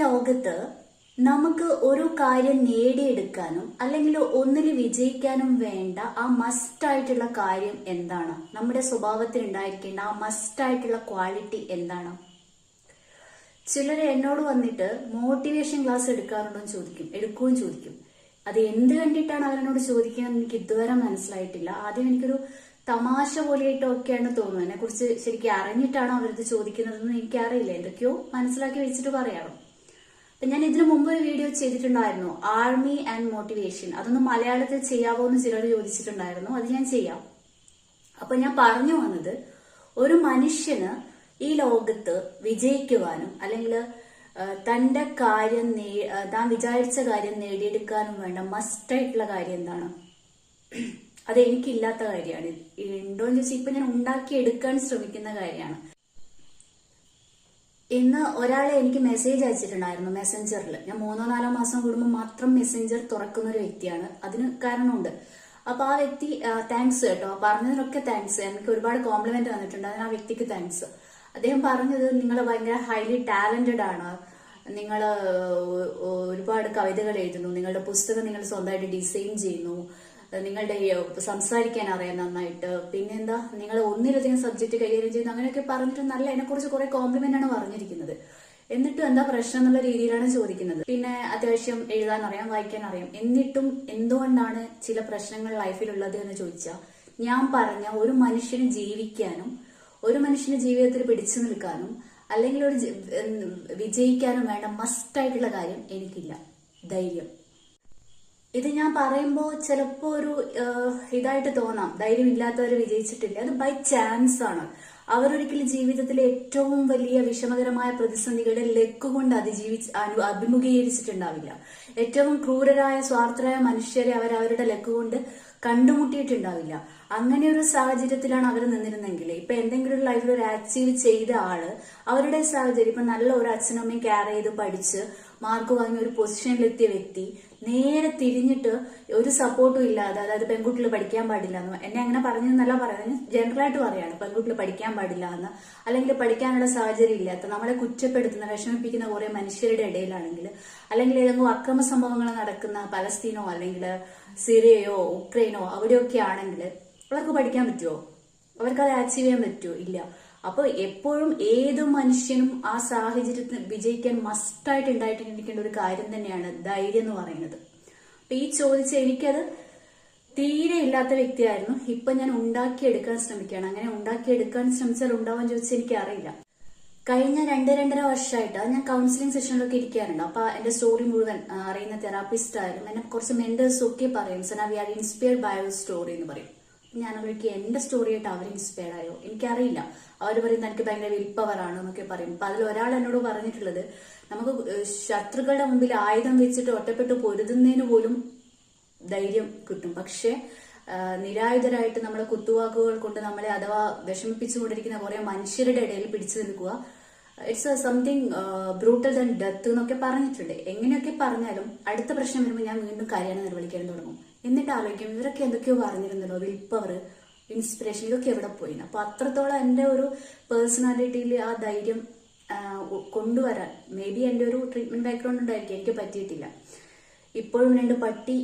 ലോകത്ത് നമുക്ക് ഒരു കാര്യം നേടിയെടുക്കാനും അല്ലെങ്കിൽ ഒന്നിൽ വിജയിക്കാനും വേണ്ട ആ മസ്റ്റ് ആയിട്ടുള്ള കാര്യം എന്താണ്? നമ്മുടെ സ്വഭാവത്തിൽ ഉണ്ടായിരിക്കേണ്ട ആ മസ്റ്റ് ആയിട്ടുള്ള ക്വാളിറ്റി എന്താണ്? ചിലർ എന്നോട് വന്നിട്ട് മോട്ടിവേഷൻ ക്ലാസ് എടുക്കാറുണ്ടോ എന്ന് എടുക്കുകയും ചോദിക്കും. അത് എന്ത് കണ്ടിട്ടാണ് അവരെന്നോട് ചോദിക്കുന്നത് എനിക്ക് ഇതുവരെ മനസ്സിലായിട്ടില്ല. ആദ്യം എനിക്കൊരു തമാശ പോലെയായിട്ടൊക്കെയാണ് തോന്നുന്നത്. എന്നെ കുറിച്ച് ശരിക്കും അറിഞ്ഞിട്ടാണോ അവരത് ചോദിക്കുന്നതെന്ന് എനിക്കറിയില്ല. എന്തൊക്കെയോ മനസ്സിലാക്കി വെച്ചിട്ട് പറയാം. ഞാൻ ഇതിനു മുമ്പ് ഒരു വീഡിയോ ചെയ്തിട്ടുണ്ടായിരുന്നു, ആർമി ആൻഡ് മോട്ടിവേഷൻ. അതൊന്ന് മലയാളത്തിൽ ചെയ്യാവോ എന്ന് ചിലർ ചോദിച്ചിട്ടുണ്ടായിരുന്നു. അത് ഞാൻ ചെയ്യാം. അപ്പൊ ഞാൻ പറഞ്ഞു വന്നത്, ഒരു മനുഷ്യന് ഈ ലോകത്ത് വിജയിക്കുവാനും അല്ലെങ്കിൽ തന്റെ കാര്യം താൻ വിചാരിച്ച കാര്യം നേടിയെടുക്കാനും വേണ്ട മസ്റ്റ് ആയിട്ടുള്ള കാര്യം എന്താണ്? അത് എനിക്കില്ലാത്ത കാര്യമാണ്. ഉണ്ടോന്ന് ചോദിച്ചാൽ ഇപ്പൊ ഞാൻ ഉണ്ടാക്കിയെടുക്കാൻ ശ്രമിക്കുന്ന കാര്യമാണ്. ഇന്ന് ഒരാളെ എനിക്ക് മെസ്സേജ് അയച്ചിട്ടുണ്ടായിരുന്നു മെസ്സഞ്ചറിൽ. ഞാൻ 3-4 മാസം കൂടുമ്പോൾ മാത്രം മെസ്സഞ്ചർ തുറക്കുന്ന ഒരു വ്യക്തിയാണ്. അതിന് കാരണമുണ്ട്. അപ്പൊ ആ വ്യക്തി താങ്ക്സ് കേട്ടോ, പറഞ്ഞതിനൊക്കെ താങ്ക്സ്. എനിക്ക് ഒരുപാട് കോംപ്ലിമെന്റ് വന്നിട്ടുണ്ട്, അതിന് ആ വ്യക്തിക്ക് താങ്ക്സ്. അദ്ദേഹം പറഞ്ഞത്, നിങ്ങൾ ഭയങ്കര ഹൈലി ടാലന്റഡ് ആണ്, നിങ്ങൾ ഒരുപാട് കവിതകൾ എഴുതുന്നു, നിങ്ങളുടെ പുസ്തകം നിങ്ങൾ സ്വന്തമായിട്ട് ഡിസൈൻ ചെയ്യുന്നു, നിങ്ങളുടെ സംസാരിക്കാൻ അറിയാം നന്നായിട്ട്, പിന്നെന്താ നിങ്ങൾ ഒന്നിലധികം സബ്ജക്ട് കൈകാര്യം ചെയ്യുന്നു, അങ്ങനെയൊക്കെ പറഞ്ഞിട്ട് നല്ല എന്നെക്കുറിച്ച് കുറെ കോംപ്ലിമെന്റ് ആണ് പറഞ്ഞിരിക്കുന്നത്. എന്നിട്ടും എന്താ പ്രശ്നം എന്നുള്ള രീതിയിലാണ് ചോദിക്കുന്നത്. പിന്നെ അത്യാവശ്യം എഴുതാൻ അറിയാം, വായിക്കാൻ അറിയാം, എന്നിട്ടും എന്തുകൊണ്ടാണ് ചില പ്രശ്നങ്ങൾ ലൈഫിലുള്ളത് എന്ന് ചോദിച്ചാൽ, ഞാൻ പറഞ്ഞ ഒരു മനുഷ്യന് ജീവിക്കാനും ഒരു മനുഷ്യന്റെ ജീവിതത്തിൽ പിടിച്ചു നിൽക്കാനും അല്ലെങ്കിൽ ഒരു വിജയിക്കാനും വേണ്ട മസ്റ്റ് ആയിട്ടുള്ള കാര്യം എനിക്കില്ല, ധൈര്യം. ഇത് ഞാൻ പറയുമ്പോൾ ചിലപ്പോ ഒരു ഇതായിട്ട് തോന്നാം, ധൈര്യം ഇല്ലാത്തവർ വിജയിച്ചിട്ടില്ല. അത് ബൈ ചാൻസ് ആണ്. അവരൊരിക്കലും ജീവിതത്തിലെ ഏറ്റവും വലിയ വിഷമകരമായ പ്രതിസന്ധികളെ ലക്കുകൊണ്ട് അഭിമുഖീകരിച്ചിട്ടുണ്ടാവില്ല. ഏറ്റവും ക്രൂരരായ സ്വാർത്ഥരായ മനുഷ്യരെ അവരുടെ ലക്കുകൊണ്ട് കണ്ടുമുട്ടിയിട്ടുണ്ടാവില്ല. അങ്ങനെ ഒരു സാഹചര്യത്തിലാണ് അവർ നിന്നിരുന്നെങ്കിൽ, ഇപ്പൊ എന്തെങ്കിലും ഒരു ലൈഫിൽ ഒരു അച്ചീവ് ചെയ്ത ആള്, അവരുടെ സാഹചര്യം ഇപ്പൊ നല്ല ഒരു അച്ഛനും അമ്മയും കെയർ ചെയ്ത് പഠിച്ച് മാർക്ക് വാങ്ങി ഒരു പൊസിഷനിലെത്തിയ വ്യക്തി നേരെ തിരിഞ്ഞിട്ട് ഒരു സപ്പോർട്ടും ഇല്ലാതെ, അതായത് പെൺകുട്ടികൾ പഠിക്കാൻ പാടില്ല എന്ന്, എന്നെ അങ്ങനെ പറഞ്ഞെന്നല്ല പറയുന്നത്, ജനറൽ ആയിട്ട് പറയാണ്, പെൺകുട്ടികൾ പഠിക്കാൻ പാടില്ല എന്ന്, അല്ലെങ്കിൽ പഠിക്കാനുള്ള സാഹചര്യം ഇല്ലാത്ത, നമ്മളെ കുറ്റപ്പെടുത്തുന്ന വിഷമിപ്പിക്കുന്ന കുറെ മനുഷ്യരുടെ ഇടയിലാണെങ്കിൽ, അല്ലെങ്കിൽ ഏതെങ്കിലും അക്രമ സംഭവങ്ങൾ നടക്കുന്ന പലസ്തീനോ അല്ലെങ്കിൽ സിറിയയോ ഉക്രൈനോ അവിടെയൊക്കെ ആണെങ്കിൽ അവർക്ക് പഠിക്കാൻ പറ്റുമോ? അവർക്കത് അച്ചീവ് ചെയ്യാൻ പറ്റുമോ? ഇല്ല. അപ്പൊ എപ്പോഴും ഏത് മനുഷ്യനും ആ സാഹചര്യത്തിൽ വിജയിക്കാൻ മസ്റ്റായിട്ട് ഉണ്ടായിട്ടിരിക്കേണ്ട ഒരു കാര്യം തന്നെയാണ് ധൈര്യം എന്ന് പറയുന്നത്. അപ്പൊ ഈ ചോദിച്ച എനിക്കത് തീരെ ഇല്ലാത്ത വ്യക്തിയായിരുന്നു. ഇപ്പൊ ഞാൻ ഉണ്ടാക്കിയെടുക്കാൻ ശ്രമിക്കുകയാണ്. അങ്ങനെ ഉണ്ടാക്കിയെടുക്കാൻ ശ്രമിച്ചാൽ ഉണ്ടാവാൻ ചോദിച്ചാൽ എനിക്കറിയില്ല. കഴിഞ്ഞ 2-2.5 വർഷമായിട്ട് ഞാൻ കൗൺസിലിംഗ് സെഷനിലൊക്കെ ഇരിക്കാറുണ്ട്. അപ്പൊ എന്റെ സ്റ്റോറി മുഴുവൻ അറിയുന്ന തെറാപ്പിസ്റ്റ് ആയാലും എന്നെ കുറച്ച് മെന്റേഴ്സ് ഒക്കെ പറയും, സന we are inspired by your story എന്ന് പറയും. ഞാൻ അവർക്ക് എന്റെ സ്റ്റോറി ആയിട്ട് അവർ ഇൻസ്പയർഡ് ആയോ എനിക്കറിയില്ല. അവർ പറയും എനിക്ക് ഭയങ്കര വിൽ പവർ ആണ് എന്നൊക്കെ പറയും. അപ്പൊ അതിൽ ഒരാൾ എന്നോട് പറഞ്ഞിട്ടുള്ളത്, നമുക്ക് ശത്രുക്കളുടെ മുമ്പിൽ ആയുധം വെച്ചിട്ട് ഒറ്റപ്പെട്ട് പൊരുതുന്നതിന് പോലും ധൈര്യം കിട്ടും, പക്ഷെ നിരായുധരായിട്ട് നമ്മളെ കുത്തുവാക്കുകൾ കൊണ്ട് നമ്മളെ അഥവാ വിഷമിപ്പിച്ചുകൊണ്ടിരിക്കുന്ന കുറെ മനുഷ്യരുടെ ഇടയിൽ പിടിച്ചു നിൽക്കുക, it's something brutal than death എന്നൊക്കെ പറഞ്ഞിട്ടുണ്ട്. എങ്ങനെയൊക്കെ പറഞ്ഞാലും അടുത്ത പ്രശ്നം വരുമ്പോൾ ഞാൻ വീണ്ടും കരയാണ് നിർവഹിക്കാൻ തുടങ്ങും. എന്നിട്ട് ആലോചിക്കും, ഇവരൊക്കെ എന്തൊക്കെയോ പറഞ്ഞിരുന്നല്ലോ, വിൽ പവർ, ഇൻസ്പിറേഷൻ, ഇതൊക്കെ എവിടെ പോയി? അപ്പൊ അത്രത്തോളം എന്റെ ഒരു പേഴ്സണാലിറ്റിയിൽ ആ ധൈര്യം കൊണ്ടുവരാൻ മേ ബി എന്റെ ഒരു ട്രീറ്റ്മെന്റ് ബാക്ക്ഗ്രൗണ്ട് ഉണ്ടായിരിക്കും, എനിക്ക് പറ്റിയിട്ടില്ല. ഇപ്പോഴും 2 പട്ടി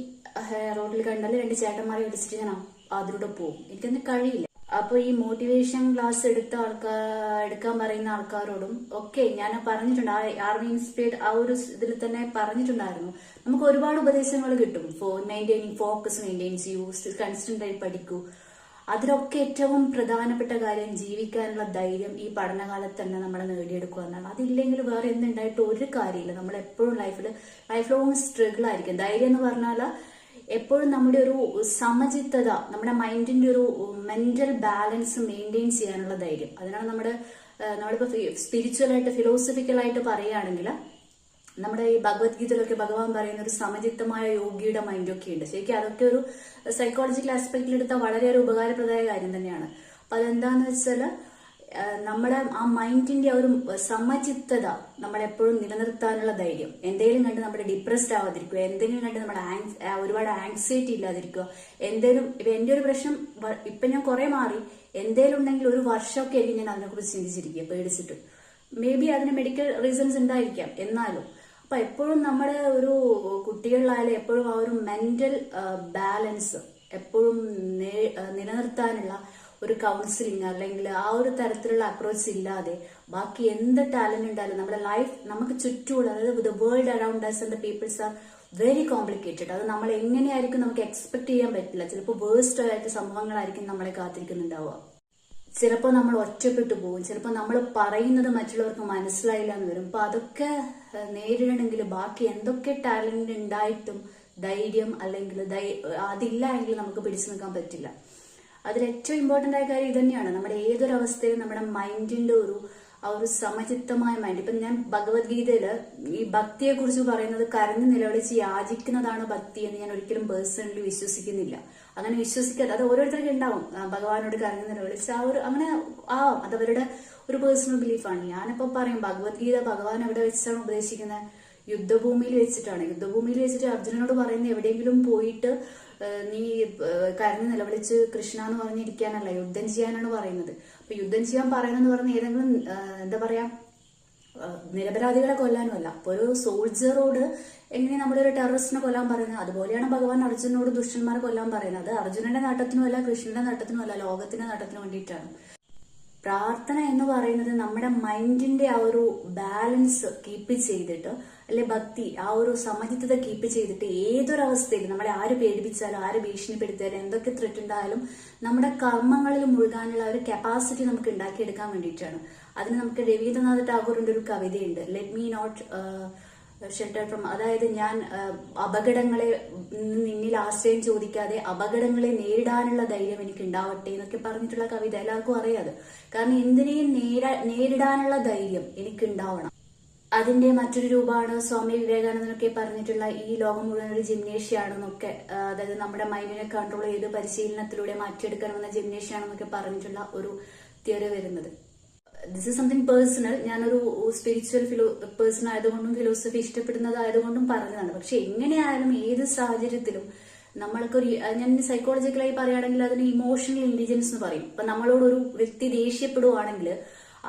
റോഡിൽ കണ്ടാൽ 2 ചേട്ടന്മാരെ വിളിച്ചിട്ട് ഞാൻ അതിലൂടെ പോകും, എനിക്കൊന്നും കഴിയില്ല. അപ്പൊ ഈ മോട്ടിവേഷൻ ക്ലാസ് എടുക്കാൻ പറയുന്ന ആൾക്കാരോടും ഒക്കെ ഞാൻ പറഞ്ഞിട്ടുണ്ട്, ആർമി ഇൻസ്പയർഡ് ആ ഒരു ഇതിൽ തന്നെ പറഞ്ഞിട്ടുണ്ടായിരുന്നു, നമുക്ക് ഒരുപാട് ഉപദേശങ്ങൾ കിട്ടും. Maintaining focus maintains you, constant ആയി പഠിക്കൂ. അതിലൊക്കെ ഏറ്റവും പ്രധാനപ്പെട്ട കാര്യം ജീവിക്കാനുള്ള ധൈര്യം ഈ പഠനകാലത്ത് തന്നെ നമ്മൾ നേടിയെടുക്കുക എന്നാണ്. അതില്ലെങ്കിൽ വേറെ എന്തുണ്ടായിട്ട് ഒരു കാര്യമില്ല. നമ്മൾ എപ്പോഴും ലൈഫ് ലോങ് സ്ട്രഗിൾ ആയിരിക്കും. ധൈര്യം എന്ന് പറഞ്ഞാൽ എപ്പോഴും നമ്മുടെ ഒരു സമചിത്തത, നമ്മുടെ മൈൻഡിന്റെ ഒരു മെന്റൽ ബാലൻസ് മെയിൻറ്റെയിൻ ചെയ്യാനുള്ള ധൈര്യം. അതിനാണ് നമ്മളിപ്പോ സ്പിരിച്വലായിട്ട് ഫിലോസഫിക്കലായിട്ട് പറയുകയാണെങ്കിൽ, നമ്മുടെ ഈ ഭഗവത്ഗീതയിലൊക്കെ ഭഗവാൻ പറയുന്ന ഒരു സമചിത്തമായ യോഗിയുടെ മൈൻഡൊക്കെ ഉണ്ട്. ശരിക്കും അതൊക്കെ ഒരു സൈക്കോളജിക്കൽ ആസ്പെക്റ്റിൽ എടുത്താൽ വളരെ ഒരു ഉപകാരപ്രദമായ കാര്യം തന്നെയാണ്. അപ്പൊ അതെന്താന്ന് വെച്ചാൽ, നമ്മുടെ ആ മൈൻഡിന്റെ ഒരു സമചിത്തത നമ്മളെപ്പോഴും നിലനിർത്താനുള്ള ധൈര്യം. എന്തെങ്കിലും കണ്ട് നമ്മുടെ ഡിപ്രസ്ഡ് ആവാതിരിക്കുക, എന്തെങ്കിലും കണ്ട് നമ്മുടെ ഒരുപാട് ആങ്സൈറ്റി ഇല്ലാതിരിക്കുക. എന്തെങ്കിലും ഇപ്പൊ എന്റെ ഒരു പ്രശ്നം ഇപ്പൊ ഞാൻ കുറെ മാറി, എന്തെങ്കിലും ഉണ്ടെങ്കിൽ ഒരു വർഷമൊക്കെ ആയിരിക്കും ഞാൻ അതിനെക്കുറിച്ച് ചിന്തിച്ചിരിക്കുക പേടിച്ചിട്ട്. മേ ബി അതിന് മെഡിക്കൽ റീസൺസ് ഉണ്ടായിരിക്കാം. എന്നാലും അപ്പൊ എപ്പോഴും നമ്മുടെ ഒരു കുട്ടികളിലായാലും എപ്പോഴും ആ ഒരു മെന്റൽ ബാലൻസ് എപ്പോഴും നിലനിർത്താനുള്ള ഒരു കൗൺസിലിംഗ് അല്ലെങ്കിൽ ആ ഒരു തരത്തിലുള്ള അപ്രോച്ച് ഇല്ലാതെ ബാക്കി എന്ത് ടാലന്റ് ഉണ്ടായാലും നമ്മുടെ ലൈഫ് നമുക്ക് ചുറ്റുമുള്ള, അതായത് the world around us and the peoples are very complicated. അത് നമ്മൾ എങ്ങനെയായിരിക്കും നമുക്ക് എക്സ്പെക്ട് ചെയ്യാൻ പറ്റില്ല. ചിലപ്പോൾ വേഴ്സ്റ്റ് ആയിട്ട് സംഭവങ്ങളായിരിക്കും നമ്മളെ കാത്തിരിക്കുന്നുണ്ടാവുക. ചിലപ്പോൾ നമ്മൾ ഒറ്റപ്പെട്ടു പോകും, ചിലപ്പോൾ നമ്മൾ പറയുന്നത് മറ്റുള്ളവർക്ക് മനസ്സിലായില്ല എന്ന് വരും. അപ്പൊ അതൊക്കെ നേരിടണമെങ്കിൽ ബാക്കി എന്തൊക്കെ ടാലന്റ് ഉണ്ടായിട്ടും ധൈര്യം അല്ലെങ്കിൽ അതില്ല എങ്കിൽ നമുക്ക് പിടിച്ചു നിൽക്കാൻ പറ്റില്ല. അതിൽ ഏറ്റവും ഇമ്പോർട്ടന്റ് ആയ കാര്യം ഇതന്നെയാണ്. നമ്മുടെ ഏതൊരവസ്ഥയിലും നമ്മുടെ മൈൻഡിന്റെ ആ ഒരു സമചിത്തമായ മൈൻഡ്. ഇപ്പൊ ഞാൻ ഭഗവത്ഗീതയില് ഈ ഭക്തിയെ കുറിച്ച് പറയുന്നത് കരഞ്ഞു നിലവിളിച്ച് യാചിക്കുന്നതാണ് ഭക്തി എന്ന് ഞാൻ ഒരിക്കലും പേഴ്സണലി വിശ്വസിക്കുന്നില്ല. അങ്ങനെ വിശ്വസിക്കാതെ അത് ഓരോരുത്തർക്കും ഉണ്ടാവും. ഭഗവാനോട് കരഞ്ഞു നിലവിളിച്ച് ആ ഒരു അങ്ങനെ അതവരുടെ ഒരു പേഴ്സണൽ ബിലീഫാണ്. ഞാനിപ്പോ പറയും ഭഗവത്ഗീത ഭഗവാൻ എവിടെ വെച്ചാണ് ഉപദേശിക്കുന്നത്? യുദ്ധഭൂമിയിൽ വെച്ചിട്ടാണ്. യുദ്ധഭൂമിയിൽ വെച്ചിട്ട് അർജുനനോട് പറയുന്ന എവിടെയെങ്കിലും പോയിട്ട് നീ കരഞ്ഞു നിലവിളിച്ച് കൃഷ്ണ എന്ന് പറഞ്ഞിരിക്കാനല്ല, യുദ്ധം ചെയ്യാനാണ് പറയുന്നത്. അപ്പൊ യുദ്ധം ചെയ്യാൻ പറയുന്നെന്ന് പറഞ്ഞ ഏതെങ്കിലും എന്താ പറയാ നിരപരാധികളെ കൊല്ലാനും അല്ല. അപ്പൊ ഒരു സോൾജറോട് എങ്ങനെ നമ്മളൊരു ടെററിസ്റ്റിനെ കൊല്ലാൻ പറയുന്നത്, അതുപോലെയാണ് ഭഗവാൻ അർജുനനോട് ദുഷ്ടന്മാരെ കൊല്ലാൻ പറയുന്നത്. അത് അർജുനന്റെ നേട്ടത്തിനുമല്ല, കൃഷ്ണന്റെ നേട്ടത്തിനുമല്ല, ലോകത്തിന്റെ നേട്ടത്തിനു വേണ്ടിയിട്ടാണ്. പ്രാർത്ഥന എന്ന് പറയുന്നത് നമ്മുടെ മൈൻഡിന്റെ ആ ഒരു ബാലൻസ് കീപ്പ് ചെയ്തിട്ട്, അല്ലെ ഭക്തി ആ ഒരു സമചിത്തത കീപ്പ് ചെയ്തിട്ട് ഏതൊരവസ്ഥയിലും നമ്മളെ ആര് പേടിപ്പിച്ചാലും ആര് ഭീഷണിപ്പെടുത്തിയാലും എന്തൊക്കെ ത്രെറ്റ് ഉണ്ടായാലും നമ്മുടെ കർമ്മങ്ങളിൽ മുഴുകാനുള്ള ഒരു കപ്പാസിറ്റി നമുക്ക് ഉണ്ടാക്കിയെടുക്കാൻ വേണ്ടിയിട്ടാണ്. അതിന് നമുക്ക് രവീന്ദ്രനാഥ് ടാഗോറിന്റെ ഒരു കവിതയുണ്ട്, let me not shelter from, അതായത് ഞാൻ അപകടങ്ങളെ നിന്നിൽ ആശ്രയം ചോദിക്കാതെ അപകടങ്ങളെ നേരിടാനുള്ള ധൈര്യം എനിക്ക് ഉണ്ടാവട്ടെ എന്നൊക്കെ പറഞ്ഞിട്ടുള്ള കവിത എല്ലാവർക്കും അറിയാതെ. കാരണം എന്തിനേയും നേരിടാനുള്ള ധൈര്യം എനിക്ക് ഉണ്ടാവണം. അതിന്റെ മറ്റൊരു രൂപമാണ് സ്വാമി വിവേകാനന്ദനൊക്കെ പറഞ്ഞിട്ടുള്ള ഈ ലോകം മുഴുവൻ ഒരു ജിംനേഷ്യാണെന്നൊക്കെ, അതായത് നമ്മുടെ മൈൻഡിനെ കൺട്രോൾ ചെയ്ത് പരിശീലനത്തിലൂടെ മാറ്റിയെടുക്കണമെന്ന ജിംനേഷ്യാണെന്നൊക്കെ പറഞ്ഞിട്ടുള്ള ഒരു തിയറി വരുന്നത്. This is something personal. ഞാനൊരു സ്പിരിച്വൽ പേഴ്സൺ ആയതുകൊണ്ടും ഫിലോസഫി ഇഷ്ടപ്പെടുന്നതായതുകൊണ്ടും പറഞ്ഞതാണ്. പക്ഷെ എങ്ങനെയായാലും ഏത് സാഹചര്യത്തിലും നമ്മൾക്കൊരു, ഞാൻ സൈക്കോളജിക്കലായി പറയുകയാണെങ്കിൽ അതിന് ഇമോഷണൽ ഇന്റലിജൻസ് എന്ന് പറയും. ഇപ്പൊ നമ്മളോടൊരു വ്യക്തി ദേഷ്യപ്പെടുവാണെങ്കിൽ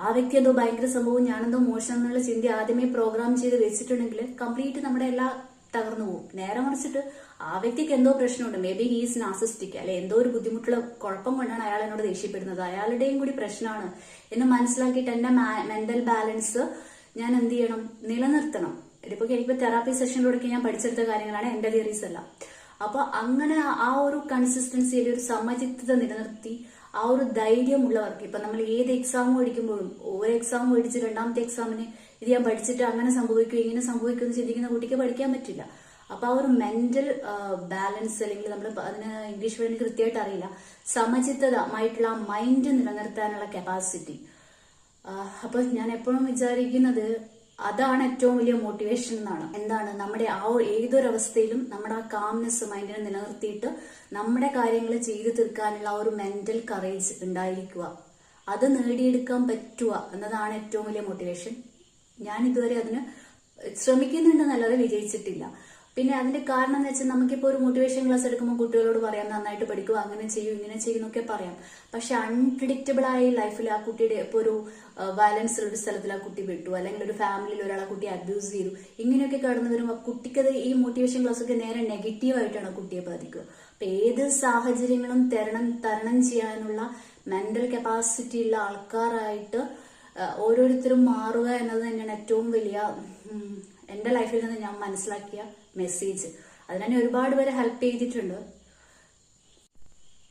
ആ വ്യക്തി എന്തോ ഭയങ്കര സംഭവം, ഞാനെന്തോ മോശം എന്നുള്ള ചിന്ത ആദ്യമേ പ്രോഗ്രാം ചെയ്ത് വെച്ചിട്ടുണ്ടെങ്കിൽ കംപ്ലീറ്റ് നമ്മുടെ എല്ലാം തകർന്നു പോകും. നേരെ മറിച്ചിട്ട് ആ വ്യക്തിക്ക് എന്തോ പ്രശ്നമുണ്ട്, മേ ബി ഹീസ് നാർസിസ്റ്റിക്, അല്ലെ എന്തോ ഒരു ബുദ്ധിമുട്ടുള്ള കുഴപ്പം കൊണ്ടാണ് അയാൾ എന്നോട് ദേഷ്യപ്പെടുന്നത്, അയാളുടെയും കൂടി പ്രശ്നമാണ് എന്ന് മനസ്സിലാക്കിയിട്ട് എന്റെ മെന്റൽ ബാലൻസ് ഞാൻ എന്ത് ചെയ്യണം, നിലനിർത്തണം. ഇതിപ്പോ എനിക്കിപ്പോ തെറാപ്പി സെഷനിലൂടെ ഞാൻ പഠിച്ചെടുത്ത കാര്യങ്ങളാണ്, എന്റെ തിയറീസ് അല്ല. അപ്പൊ അങ്ങനെ ആ ഒരു കൺസിസ്റ്റൻസിയിൽ ഒരു സമചിത്തത നിലനിർത്തി ആ ഒരു ധൈര്യമുള്ളവർക്ക്, ഇപ്പൊ നമ്മൾ ഏത് എക്സാം പഠിക്കുമ്പോഴും ഒരു എക്സാം പഠിച്ച് രണ്ടാമത്തെ എക്സാമിന് ഇത് ഞാൻ പഠിച്ചിട്ട് അങ്ങനെ സംഭവിക്കും ഇങ്ങനെ സംഭവിക്കും എന്ന് ചിന്തിക്കുന്ന കുട്ടിക്ക് പഠിക്കാൻ പറ്റില്ല. അപ്പൊ ആ ഒരു മെന്റൽ ബാലൻസ്, അല്ലെങ്കിൽ നമ്മൾ അതിന് ഇംഗ്ലീഷ് വേണ്ടി കൃത്യമായിട്ട് അറിയില്ല, സമചിത്തമായിട്ടുള്ള മൈൻഡ് നിലനിർത്താനുള്ള കപ്പാസിറ്റി. അപ്പൊ ഞാൻ എപ്പോഴും വിചാരിക്കുന്നത് അതാണ് ഏറ്റവും വലിയ മോട്ടിവേഷൻ എന്നാണ്. എന്താണ്, നമ്മുടെ ആ ഏതൊരവസ്ഥയിലും നമ്മുടെ ആ കാംനെസ് മൈൻഡിനെ നിലനിർത്തിയിട്ട് നമ്മുടെ കാര്യങ്ങൾ ചെയ്തു തീർക്കാനുള്ള ആ ഒരു മെന്റൽ കറേജ് ഉണ്ടായിരിക്കുക, അത് നേടിയെടുക്കാൻ പറ്റുക എന്നതാണ് ഏറ്റവും വലിയ മോട്ടിവേഷൻ. ഞാൻ ഇതുവരെ അതിന് ശ്രമിക്കുന്നുണ്ടെന്നല്ലാതെ വിജയിച്ചിട്ടില്ല. പിന്നെ അതിന്റെ കാരണം എന്ന് വെച്ചാൽ നമുക്കിപ്പോ ഒരു മോട്ടിവേഷൻ ക്ലാസ് എടുക്കുമ്പോൾ കുട്ടികളോട് പറയാം നന്നായിട്ട് പഠിക്കുക, അങ്ങനെ ചെയ്യൂ ഇങ്ങനെ ചെയ്യുന്നൊക്കെ പറയാം. പക്ഷെ അൺപ്രിഡിക്റ്റബിൾ ആയ ലൈഫിൽ ആ കുട്ടിയുടെ ഇപ്പൊ ഒരു വയലൻസ് ഒരു സ്ഥലത്തിൽ ആ കുട്ടി വിട്ടു, അല്ലെങ്കിൽ ഒരു ഫാമിലിയിൽ ഒരാളെ കുട്ടി അബ്യൂസ് ചെയ്തു, ഇങ്ങനെയൊക്കെ കടന്നു വരുമ്പോൾ കുട്ടിക്കത് ഈ മോട്ടിവേഷൻ ക്ലാസ് ഒക്കെ നേരെ നെഗറ്റീവായിട്ടാണ് കുട്ടിയെ ബാധിക്കുക. അപ്പൊ ഏത് സാഹചര്യങ്ങളും തരണം ചെയ്യാനുള്ള മെന്റൽ കപ്പാസിറ്റി ഉള്ള ആൾക്കാരായിട്ട് ഓരോരുത്തരും മാറുക എന്നത് തന്നെയാണ് ഏറ്റവും വലിയ എന്റെ ലൈഫിൽ നിന്ന് ഞാൻ മനസ്സിലാക്കിയ മെസ്സേജ്. അതിനെ ഒരുപാട് പേരെ ഹെൽപ്പ് ചെയ്തിട്ടുണ്ട്.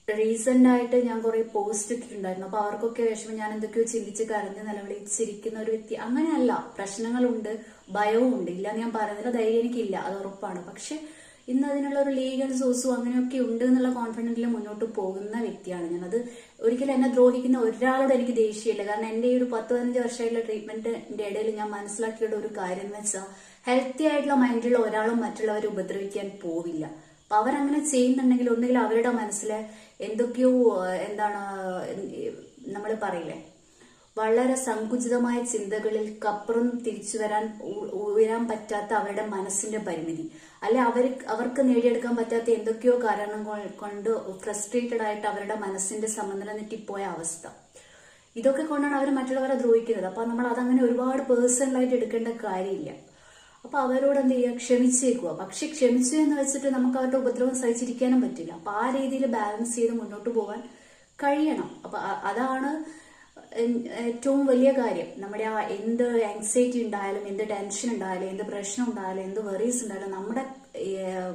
റീസെന്റ് ആയിട്ട് ഞാൻ കുറെ പോസ്റ്റ് ഇട്ടിട്ടുണ്ടായിരുന്നു. അപ്പൊ അവർക്കൊക്കെ വിഷമം, ഞാൻ എന്തൊക്കെയോ ചിന്തിച്ച് കരഞ്ഞ് നിലവിളിച്ചിരിക്കുന്ന ഒരു വ്യക്തി അങ്ങനെയല്ല. പ്രശ്നങ്ങളുണ്ട്, ഭയവും ഉണ്ട്, ഇല്ല ഞാൻ പറയുന്നില്ല, ധൈര്യം എനിക്കില്ല, അത് ഉറപ്പാണ്. പക്ഷെ ഇന്ന് അതിനുള്ള ഒരു ലീഗൽ സോഴ്സും അങ്ങനെയൊക്കെ ഉണ്ട് എന്നുള്ള കോൺഫിഡന്റിൽ മുന്നോട്ട് പോകുന്ന വ്യക്തിയാണ് ഞാൻ. അത് ഒരിക്കലും എന്നെ ദ്രോഹിക്കുന്ന ഒരാളോട് എനിക്ക് ദേഷ്യമില്ല. കാരണം എന്റെ ഈ ഒരു 10-15 വർഷമായിട്ടുള്ള ട്രീറ്റ്മെന്റിന്റെ ഇടയിൽ ഞാൻ മനസ്സിലാക്കിയുള്ള ഒരു കാര്യം എന്ന് വെച്ചാൽ ഹെൽത്തി ആയിട്ടുള്ള മൈൻഡുള്ള ഒരാളും മറ്റുള്ളവരെ ഉപദ്രവിക്കാൻ പോവില്ല. അപ്പൊ അവരങ്ങനെ ചെയ്യുന്നുണ്ടെങ്കിൽ ഒന്നുകിൽ അവരുടെ മനസ്സിലെ എന്തൊക്കെയോ എന്താണ് നമ്മൾ പറയില്ലേ, വളരെ സങ്കുചിതമായ ചിന്തകളിൽക്കപ്പുറം തിരിച്ചു ഉയരാൻ പറ്റാത്ത അവരുടെ മനസ്സിന്റെ പരിമിതി, അല്ലെ അവർക്ക് നേടിയെടുക്കാൻ പറ്റാത്ത എന്തൊക്കെയോ കാരണങ്ങൾ കൊണ്ട് ഫ്രസ്ട്രേറ്റഡ് ആയിട്ട് അവരുടെ മനസ്സിന്റെ സമനില തെറ്റിപ്പോയ അവസ്ഥ, ഇതൊക്കെ കൊണ്ടാണ് അവർ മറ്റുള്ളവരെ ദ്രോഹിക്കുന്നത്. അപ്പൊ നമ്മൾ അതങ്ങനെ ഒരുപാട് പേഴ്സണലായിട്ട് എടുക്കേണ്ട കാര്യമില്ല. അപ്പൊ അവരോട് എന്ത് ചെയ്യുക, ക്ഷമിച്ചേക്കുക. പക്ഷെ ക്ഷമിച്ചു എന്ന് വെച്ചിട്ട് നമുക്ക് അവരുടെ ഉപദ്രവം സഹിച്ചിരിക്കാനും പറ്റില്ല. അപ്പൊ ആ രീതിയിൽ ബാലൻസ് ചെയ്ത് മുന്നോട്ട് പോകാൻ കഴിയണം. അപ്പൊ അതാണ് ഏറ്റവും വലിയ കാര്യം. നമ്മുടെ ആ എന്ത് ആങ്സൈറ്റി ഉണ്ടായാലും, എന്ത് ടെൻഷൻ ഉണ്ടായാലും, എന്ത് പ്രശ്നം ഉണ്ടായാലും, എന്ത് വെറീസ് ഉണ്ടായാലും, നമ്മുടെ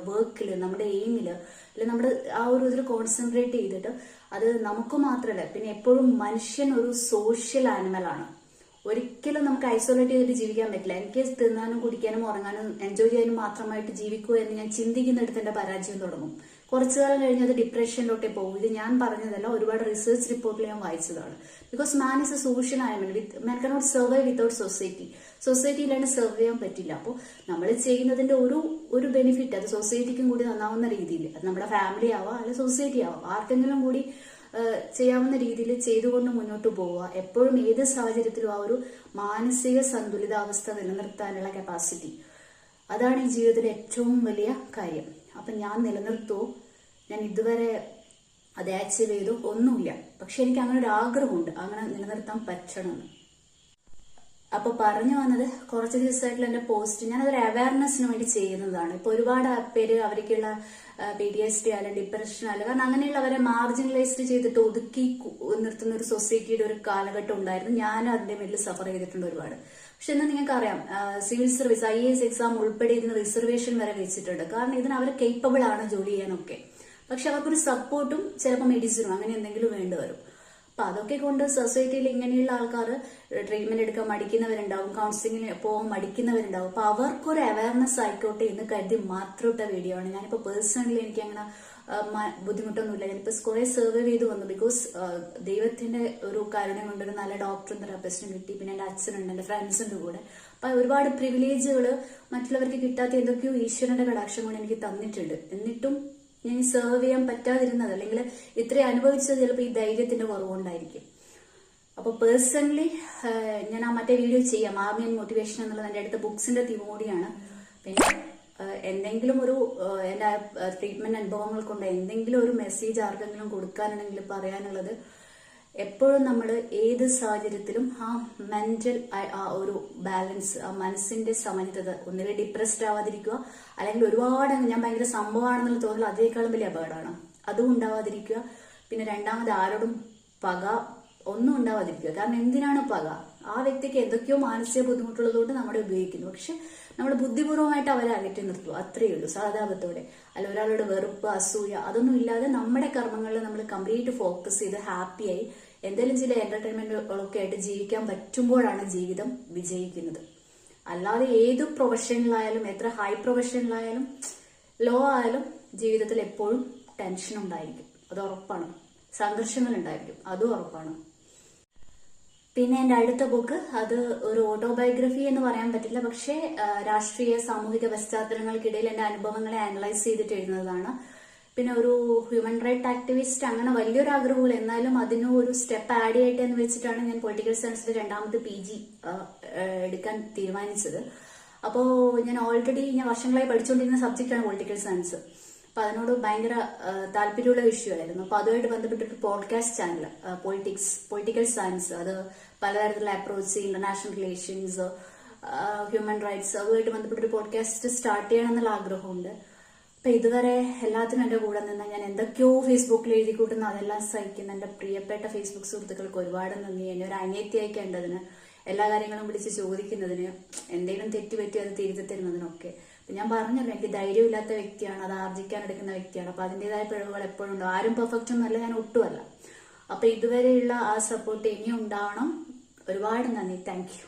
വർക്കില്, നമ്മുടെ എയിമില്, അല്ലെങ്കിൽ നമ്മുടെ ആ ഒരു ഇതിൽ കോൺസെൻട്രേറ്റ് ചെയ്തിട്ട് അത് നമുക്ക് മാത്രമല്ല, പിന്നെ എപ്പോഴും മനുഷ്യൻ ഒരു സോഷ്യൽ ആനിമൽ ആണ്. ഒരിക്കലും നമുക്ക് ഐസൊലേറ്റ് ചെയ്തിട്ട് ജീവിക്കാൻ പറ്റില്ല. എനിക്ക് തിന്നാനും കുടിക്കാനും ഉറങ്ങാനും എൻജോയ് ചെയ്യാനും മാത്രമായിട്ട് ജീവിക്കുക എന്ന് ഞാൻ ചിന്തിക്കുന്നിടത്ത് എന്റെ പരാജയം തുടങ്ങും. കുറച്ചു കാലം കഴിഞ്ഞത് ഡിപ്രഷനിലോട്ടേ പോകും. ഇത് ഞാൻ പറഞ്ഞതല്ല, ഒരുപാട് റിസർച്ച് റിപ്പോർട്ടിൽ ഞാൻ വായിച്ചതാണ്. Because man is a social animal. Man cannot survive without society. Society ഇല്ലാണ്ട് സർവ് ചെയ്യാൻ പറ്റില്ല. അപ്പോൾ നമ്മൾ ചെയ്യുന്നതിന്റെ ഒരു ബെനിഫിറ്റ് അത് സൊസൈറ്റിക്കും കൂടി നന്നാവുന്ന രീതിയിൽ, അത് നമ്മുടെ ഫാമിലി ആവാം അല്ലെങ്കിൽ സൊസൈറ്റി ആവാം, ആർക്കെങ്കിലും കൂടി ചെയ്യാവുന്ന രീതിയിൽ ചെയ്തുകൊണ്ട് മുന്നോട്ട് പോവുക. എപ്പോഴും ഏത് സാഹചര്യത്തിലും ആ ഒരു മാനസിക സന്തുലിതാവസ്ഥ നിലനിർത്താനുള്ള കപ്പാസിറ്റി, അതാണ് ഈ ജീവിതത്തിലെ ഏറ്റവും വലിയ കാര്യം. അപ്പൊ ഞാൻ നിലനിർത്തുവോ, ഞാൻ ഇതുവരെ അത് അച്ചീവ് ചെയ്തോ ഒന്നുമില്ല. പക്ഷെ എനിക്ക് അങ്ങനെ ഒരു ആഗ്രഹമുണ്ട്, അങ്ങനെ നിലനിർത്താൻ പറ്റണമെന്ന്. അപ്പൊ പറഞ്ഞു വന്നത്, കുറച്ച് ദിവസമായിട്ടുള്ള എന്റെ പോസ്റ്റ് ഞാനതൊരു അവയർനെസ്സിന് വേണ്ടി ചെയ്യുന്നതാണ്. ഇപ്പൊ ഒരുപാട് പേര് അവർക്കുള്ള PTSD ആയാലും ഡിപ്രഷൻ ആയാലും, കാരണം അങ്ങനെയുള്ളവരെ മാർജിനലൈസ്ഡ് ചെയ്തിട്ട് ഒതുക്കി നിർത്തുന്ന ഒരു സൊസൈറ്റിയുടെ ഒരു കാലഘട്ടം ഉണ്ടായിരുന്നു. ഞാൻ അതിന്റെ മേലിൽ സഫർ ചെയ്തിട്ടുണ്ട് ഒരുപാട്. പക്ഷെ എന്നാൽ നിങ്ങൾക്കറിയാം, സിവിൽ സർവീസ് IAS എക്സാം ഉൾപ്പെടെ ഇതിന് റിസർവേഷൻ വരെ വെച്ചിട്ടുണ്ട്. കാരണം ഇതിന് അവർ കേപ്പബിൾ ആണ് ജോലി ചെയ്യാനൊക്കെ. പക്ഷെ അവർക്കൊരു സപ്പോർട്ടും ചിലപ്പോൾ മെഡിസിനും അങ്ങനെ എന്തെങ്കിലും വേണ്ടി വരും. അപ്പൊ അതൊക്കെ കൊണ്ട് സൊസൈറ്റിയിൽ ഇങ്ങനെയുള്ള ആൾക്കാർ ട്രീറ്റ്മെന്റ് എടുക്കാൻ മടിക്കുന്നവരുണ്ടാവും, കൗൺസിലിംഗിന് പോകാൻ മടിക്കുന്നവരുണ്ടാവും. അപ്പൊ അവർക്കൊരു അവയർനെസ് ആയിക്കോട്ടെ എന്ന് കരുതി മാത്രം ഇട്ട വീഡിയോ ആണ്. ഞാനിപ്പോ പേഴ്സണലി എനിക്ക് അങ്ങനെ ബുദ്ധിമുട്ടൊന്നുമില്ല. ഞാനിപ്പോ കുറെ സർവൈവ് ചെയ്ത് വന്നു. ബിക്കോസ് ദൈവത്തിന്റെ ഒരു കാരുണ്യം കൊണ്ട് ഒരു നല്ല ഡോക്ടറും തെറാപ്പിസ്റ്റും കിട്ടി. പിന്നെ എന്റെ അച്ഛനുണ്ട്, എന്റെ ഫ്രണ്ട്സിന്റെ കൂടെ. അപ്പൊ ഒരുപാട് പ്രിവിലേജുകൾ മറ്റുള്ളവർക്ക് കിട്ടാത്ത എന്തൊക്കെയോ ഈശ്വരന്റെ കടാക്ഷം കൊണ്ട് എനിക്ക് തന്നിട്ടുണ്ട്. എന്നിട്ടും ഞാൻ സെർവ് ചെയ്യാൻ പറ്റാതിരുന്നത്, അല്ലെങ്കിൽ ഇത്രയും അനുഭവിച്ചത് ചിലപ്പോൾ ഈ ധൈര്യത്തിന്റെ കുറവുകൊണ്ടായിരിക്കും. അപ്പൊ പേഴ്സണലി ഞാൻ ആ മറ്റേ വീഡിയോ ചെയ്യാം, ആർമി ആൻഡ് മോട്ടിവേഷൻ എന്നുള്ളത് എന്റെ അടുത്ത ബുക്സിന്റെ തീം കൂടിയാണ്. പിന്നെ എന്തെങ്കിലും ഒരു എന്റെ ട്രീറ്റ്മെന്റ് അനുഭവങ്ങൾ കൊണ്ട് എന്തെങ്കിലും ഒരു മെസ്സേജ് ആർക്കെങ്കിലും കൊടുക്കാനുണ്ടെങ്കിൽ പറയാനുള്ളത്, എപ്പോഴും നമ്മൾ ഏത് സാഹചര്യത്തിലും ആ മെന്റൽ ആ ഒരു ബാലൻസ്, ആ മനസ്സിന്റെ സമചിതത, ഒന്നിലെ ഡിപ്രസ്ഡ് ആവാതിരിക്കുക, അല്ലെങ്കിൽ ഒരുപാട് ഞാൻ ഭയങ്കര സംഭവമാണെന്നുള്ള തോന്നൽ അതേക്കാളും വലിയ അപകടമാണ്, അതും ഉണ്ടാവാതിരിക്കുക. പിന്നെ രണ്ടാമത് ആരോടും പക ഒന്നും ഉണ്ടാവാതിരിക്കുക. കാരണം എന്തിനാണ് പക? ആ വ്യക്തിക്ക് എന്തൊക്കെയോ മാനസിക ബുദ്ധിമുട്ടുള്ളത് കൊണ്ട് നമ്മളെ ഉപയോഗിക്കുന്നു. പക്ഷെ നമ്മൾ ബുദ്ധിപൂർവ്വമായിട്ട് അവരെ അകറ്റി നിർത്തുക, അത്രയേ ഉള്ളൂ, സഹതാപത്തോടെ. അല്ല ഒരാളുടെ വെറുപ്പ്, അസൂയ അതൊന്നും ഇല്ലാതെ നമ്മുടെ കർമ്മങ്ങളിൽ നമ്മൾ കംപ്ലീറ്റ് ഫോക്കസ് ചെയ്ത് ഹാപ്പിയായി എന്തെങ്കിലും ചില എന്റർടൈൻമെന്റുകളൊക്കെ ആയിട്ട് ജീവിക്കാൻ പറ്റുമ്പോഴാണ് ജീവിതം വിജയിക്കുന്നത്. അല്ലാതെ ഏത് പ്രൊഫഷനിലായാലും, എത്ര ഹൈ പ്രൊഫഷനിലായാലും ലോ ആയാലും ജീവിതത്തിൽ എപ്പോഴും ടെൻഷൻ ഉണ്ടായിരിക്കും, അത് ഉറപ്പാണ്. സംഘർഷങ്ങൾ ഉണ്ടായിരിക്കും, അതും ഉറപ്പാണ്. പിന്നെ എന്റെ അടുത്ത ബുക്ക്, അത് ഒരു ഓട്ടോബയോഗ്രഫി എന്ന് പറയാൻ പറ്റില്ല, പക്ഷേ രാഷ്ട്രീയ സാമൂഹിക പശ്ചാത്തലങ്ങൾക്കിടയിൽ എന്റെ അനുഭവങ്ങളെ അനലൈസ് ചെയ്തിട്ട് എഴുതുന്നതാണ്. പിന്നെ ഒരു ഹ്യൂമൻ റൈറ്റ് ആക്ടിവിസ്റ്റ് അങ്ങനെ വലിയൊരു ആഗ്രഹമില്ല, എന്നാലും അതിന് ഒരു സ്റ്റെപ്പ് ആഡ് ചെയ്യട്ടെ എന്ന് വെച്ചിട്ടാണ് ഞാൻ പൊളിറ്റിക്കൽ സയൻസിൽ രണ്ടാമത്തെ PG എടുക്കാൻ തീരുമാനിച്ചത്. അപ്പോൾ ഞാൻ വർഷങ്ങളായി പഠിച്ചുകൊണ്ടിരുന്ന സബ്ജക്റ്റാണ് പൊളിറ്റിക്കൽ സയൻസ്. അപ്പൊ അതിനോട് ഭയങ്കര താല്പര്യമുള്ള വിഷയമായിരുന്നു. അപ്പൊ അതുമായിട്ട് ബന്ധപ്പെട്ടൊരു പോഡ്കാസ്റ്റ് ചാനൽ, പൊളിറ്റിക്കൽ സയൻസ്, അത് പലതരത്തിലുള്ള approach, international relations, human rights, അതുമായിട്ട് ബന്ധപ്പെട്ടൊരു പോഡ്കാസ്റ്റ് സ്റ്റാർട്ട് ചെയ്യണം എന്നുള്ള ആഗ്രഹമുണ്ട്. അപ്പൊ ഇതുവരെ എല്ലാത്തിനും എന്റെ കൂടെ നിന്ന് ഞാൻ എന്തൊക്കെയോ ഫേസ്ബുക്കിൽ എഴുതി കൂട്ടുന്ന അതെല്ലാം സഹിക്കുന്ന എന്റെ പ്രിയപ്പെട്ട ഫേസ്ബുക്ക് സുഹൃത്തുക്കൾക്ക് ഒരുപാട് നന്ദി. എന്നെ ഒരു അനിയത്തിയായി കണ്ടതിന്, എല്ലാ കാര്യങ്ങളും വിളിച്ച് ചോദിക്കുന്നതിന്, എന്തെങ്കിലും തെറ്റുപറ്റി അത് തിരുത്തി തരുന്നതിനൊക്കെ. ഞാൻ പറഞ്ഞല്ലോ, എനിക്ക് ധൈര്യമില്ലാത്ത വ്യക്തിയാണ്, അത് ആർജിക്കാൻ എടുക്കുന്ന വ്യക്തിയാണ്. അപ്പൊ അതിൻ്റെതായ പിഴവുകൾ എപ്പോഴും ഉണ്ടാവും. ആരും പെർഫെക്റ്റ് ഒന്നല്ല, ഞാൻ ഒട്ടുമല്ല. അപ്പൊ ഇതുവരെയുള്ള ആ സപ്പോർട്ട് ഇനിയും ഉണ്ടാവണം. ഒരുപാട് നന്ദി. Thank you.